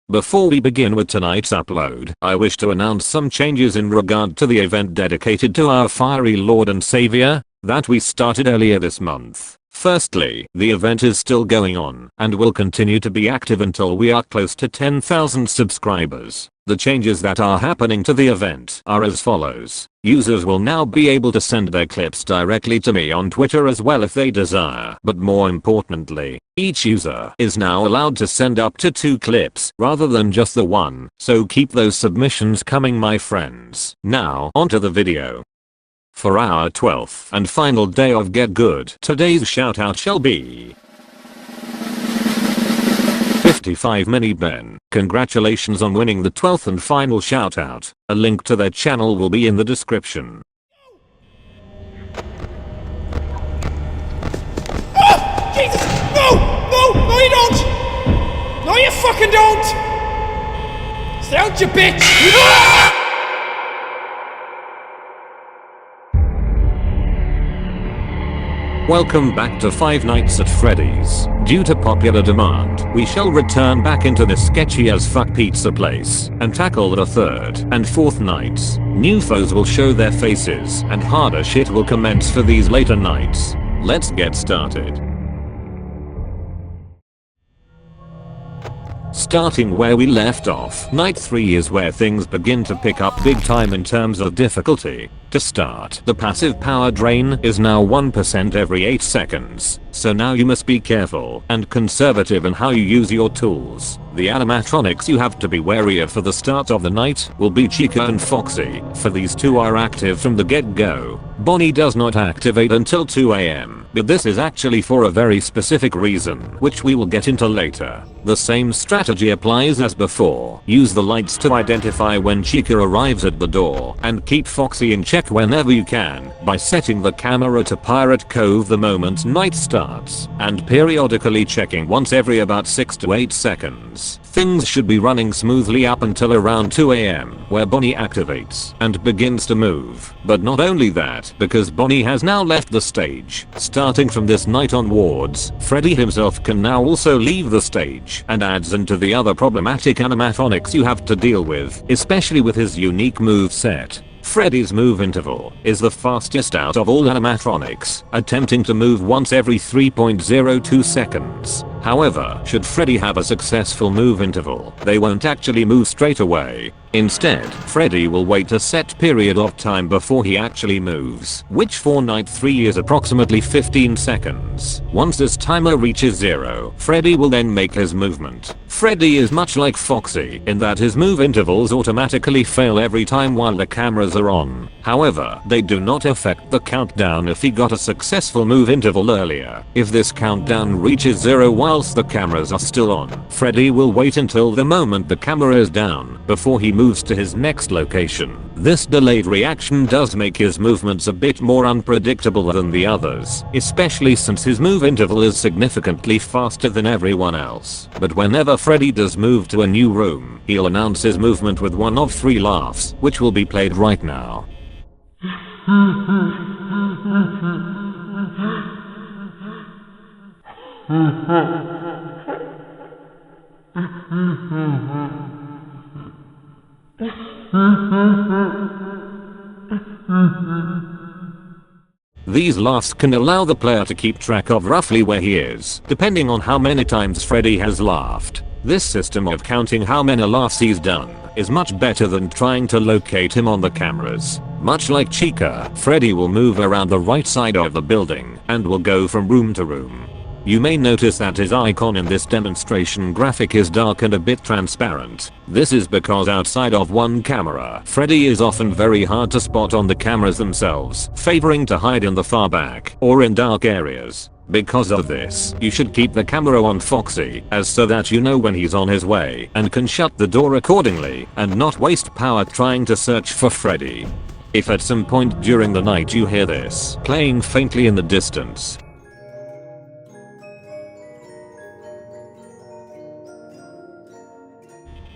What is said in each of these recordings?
Before we begin with tonight's upload, I wish to announce some changes in regard to the event dedicated to our fiery Lord and Savior that we started earlier this month. Firstly, the event is still going on and will continue to be active until we are close to 10,000 subscribers. The changes that are happening to the event are as follows. Users will now be able to send their clips directly to me on Twitter as well if they desire. But more importantly, each user is now allowed to send up to 2 clips rather than just the one. So keep those submissions coming, my friends. Now onto the video. For our 12th and final day of Get Good, today's shoutout shall be 55 Mini Ben. Congratulations on winning the 12th and final shoutout. A link to their channel will be in the description. Oh! Jesus! No! No! No you don't! No you fucking don't! Stay out, you bitch! Ah! Welcome back to Five Nights at Freddy's. Due to popular demand, we shall return back into this sketchy as fuck pizza place and tackle the 3rd and 4th nights. New foes will show their faces and harder shit will commence for these later nights. Let's get started. Starting where we left off, night 3 is where things begin to pick up big time in terms of difficulty. To start, the passive power drain is now 1% every 8 seconds, so now you must be careful and conservative in how you use your tools. The animatronics you have to be wary of for the start of the night will be Chica and Foxy, for these two are active from the get-go. Bonnie does not activate until 2 AM, but this is actually for a very specific reason, which we will get into later. The same strategy applies as before. Use the lights to identify when Chica arrives at the door, and keep Foxy in check whenever you can by setting the camera to Pirate Cove the moment night starts, and periodically checking once every about 6 to 8 seconds. Things should be running smoothly up until around 2 AM, where Bonnie activates and begins to move. But not only that, because Bonnie has now left the stage. Starting from this night onwards, Freddy himself can now also leave the stage and adds into the other problematic animatronics you have to deal with, especially with his unique move set. Freddy's move interval is the fastest out of all animatronics, attempting to move once every 3.02 seconds. However, should Freddy have a successful move interval, they won't actually move straight away. Instead, Freddy will wait a set period of time before he actually moves, which for night 3 is approximately 15 seconds. Once this timer reaches 0, Freddy will then make his movement. Freddy is much like Foxy in that his move intervals automatically fail every time while the cameras are on. However, they do not affect the countdown if he got a successful move interval earlier. If this countdown reaches 0 whilst the cameras are still on, Freddy will wait until the moment the camera is down before he moves to his next location. This delayed reaction does make his movements a bit more unpredictable than the others, especially since his move interval is significantly faster than everyone else. But whenever Freddy does move to a new room, he'll announce his movement with one of 3 laughs, which will be played right now. These laughs can allow the player to keep track of roughly where he is, depending on how many times Freddy has laughed. This system of counting how many laughs he's done is much better than trying to locate him on the cameras. Much like Chica, Freddy will move around the right side of the building and will go from room to room. You may notice that his icon in this demonstration graphic is dark and a bit transparent. This is because outside of one camera, Freddy is often very hard to spot on the cameras themselves, favoring to hide in the far back or in dark areas. Because of this, you should keep the camera on Foxy, as so that you know when he's on his way and can shut the door accordingly and not waste power trying to search for Freddy. If at some point during the night you hear this playing faintly in the distance,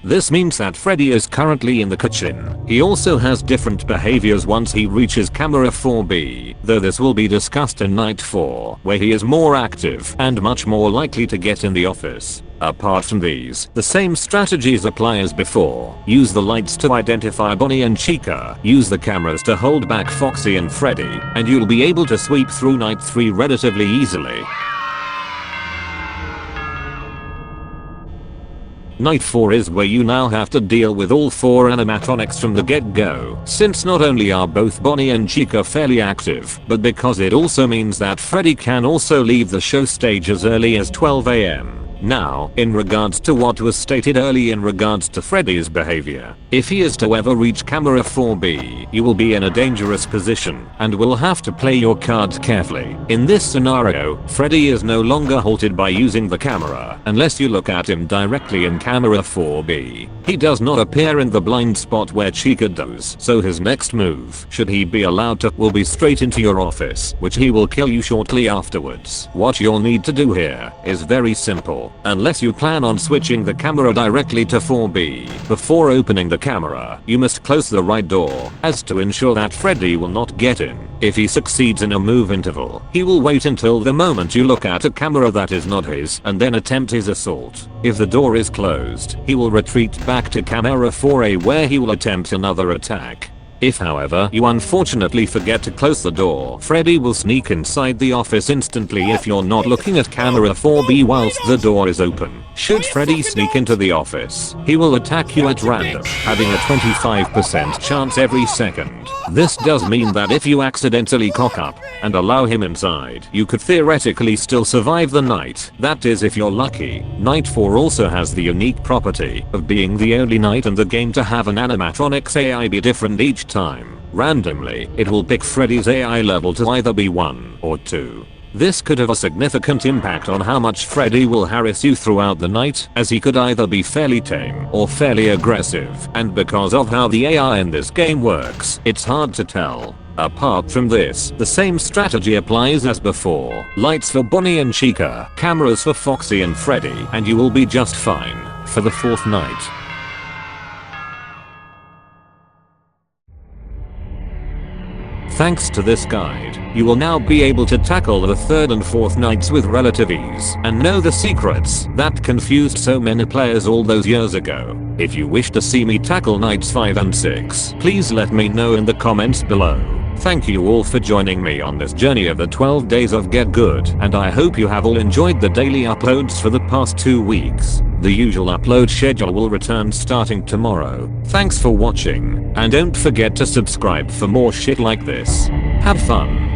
this means that Freddy is currently in the kitchen. He also has different behaviors once he reaches camera 4B, though this will be discussed in night 4, where he is more active and much more likely to get in the office. Apart from these, the same strategies apply as before. Use the lights to identify Bonnie and Chica, use the cameras to hold back Foxy and Freddy, and you'll be able to sweep through night 3 relatively easily. Night 4 is where you now have to deal with all 4 animatronics from the get-go, since not only are both Bonnie and Chica fairly active, but because it also means that Freddy can also leave the show stage as early as 12 AM. Now, in regards to what was stated early in regards to Freddy's behavior, if he is to ever reach camera 4B, you will be in a dangerous position and will have to play your cards carefully. In this scenario, Freddy is no longer halted by using the camera unless you look at him directly in camera 4B. He does not appear in the blind spot where Chica does, so his next move, should he be allowed to, will be straight into your office, which he will kill you shortly afterwards. What you'll need to do here is very simple. Unless you plan on switching the camera directly to 4B, before opening the camera, you must close the right door, as to ensure that Freddy will not get in. If he succeeds in a move interval, he will wait until the moment you look at a camera that is not his and then attempt his assault. If the door is closed, he will retreat back to camera 4A where he will attempt another attack. If however you unfortunately forget to close the door, Freddy will sneak inside the office instantly if you're not looking at camera 4B whilst the door is open. Should Freddy sneak into the office, he will attack you at random, having a 25% chance every second. This does mean that if you accidentally cock up and allow him inside, you could theoretically still survive the night. That is if you're lucky. Night 4 also has the unique property of being the only night in the game to have an animatronic's AI be different each time. Randomly, it will pick Freddy's AI level to either be 1 or 2. This could have a significant impact on how much Freddy will harass you throughout the night, as he could either be fairly tame or fairly aggressive, and because of how the AI in this game works, it's hard to tell. Apart from this, the same strategy applies as before. Lights for Bonnie and Chica, cameras for Foxy and Freddy, and you will be just fine for the 4th night. Thanks to this guide, you will now be able to tackle the 3rd and 4th nights with relative ease and know the secrets that confused so many players all those years ago. If you wish to see me tackle nights 5 and 6, please let me know in the comments below. Thank you all for joining me on this journey of the 12 days of Get Good, and I hope you have all enjoyed the daily uploads for the past 2 weeks. The usual upload schedule will return starting tomorrow. Thanks for watching, and don't forget to subscribe for more shit like this. Have fun.